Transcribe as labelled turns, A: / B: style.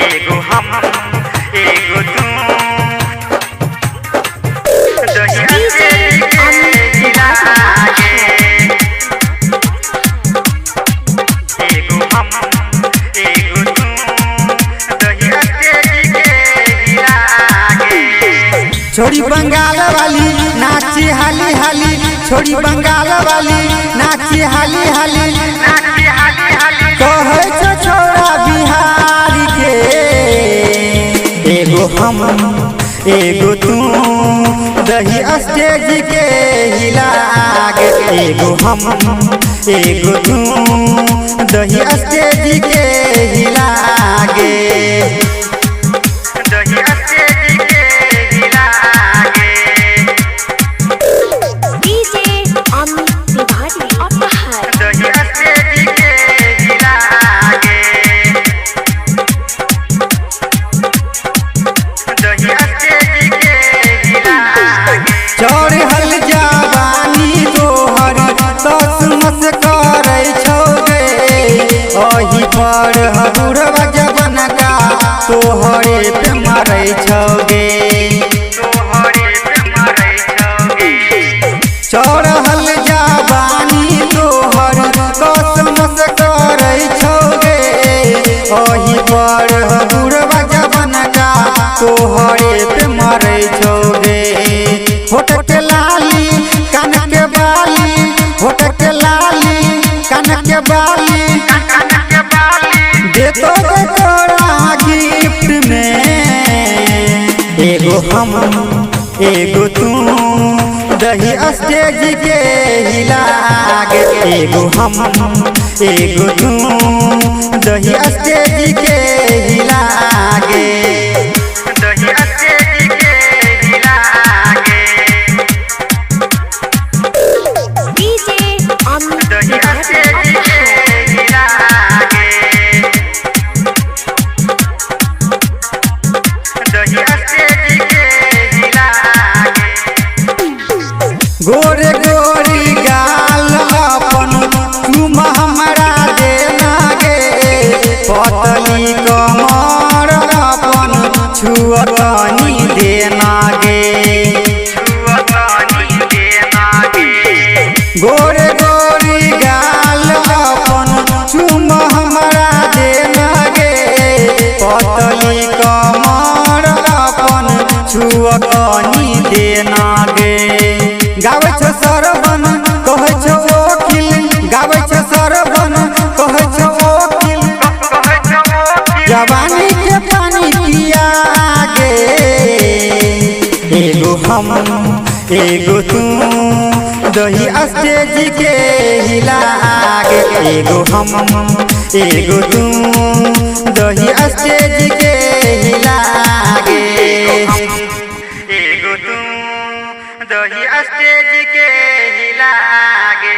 A: एगो हम एगो तू दहिया स्टेज के हिला के एगो हम एगो तू दहिया स्टेज के हिला के।
B: छोड़ी बंगाल वाली नाची हाली हाली, छोड़ी बंगाल वाली नाची हाली हाली,
A: नाची हाली हाली
B: कहे छो छोड़ा बिहारी के। एगो हम एगो तू दही स्टेज के हिला के। एगो हम एगो तू दही स्टेज के हिला के।
A: दहिया स्टेज के हिला के
C: डीजे अमित तिवारी अपहर
A: दहिया स्टेज के हिला के दहिया स्टेज के हिला के।
B: चढ़ल जवानी तोहर तस मस करे छोगे, अही पर हबुरवा जवन का तोहरे पे मरे छोगे।
A: तोहरे पे मरै छौगे
B: चढ़ल जवानी तोहर तस मस करे छोगे, अही पर हबुरवा जवन का तोहरे पे मरे छोगे। होठ के लाली कान के बाली, होठ के लाली कान के बाली,
A: कान के बाली
B: दे तो दे तोरा गिफ्ट में। एगो हम एगो तू दही स्टेज के हिला के। एगो हम एगो तू दही स्टेज के हिला के।
A: दहिया स्टेज के हिला के
C: डीजे अमित
A: दहिया
C: तिवारी
A: स्टेज के
C: अपहर
A: हिला के दहिया स्टेज के हिला के।
B: गोरे गोरी गाल अपन तुम हमरा देना गे, पतली कमर अपन छुअतनी देना गे।
A: छुअतनी देना गे
B: गोरे गोरी गाल अपन तुम हमरा देना गे, पतली कमर अपन छुअतनी देना गे। गावे छो सरबन कहे छो वकील, गावे छो सरबन कहे छो वकील,
A: कहे छौ कि
B: जवानी के पानी पिया गे। एगो हम एगो तू दही स्टेज के हिला के। एगो हम एगो तू दही स्टेज के हिला के।
A: एगो तू दहिया स्टेज के हिला गे।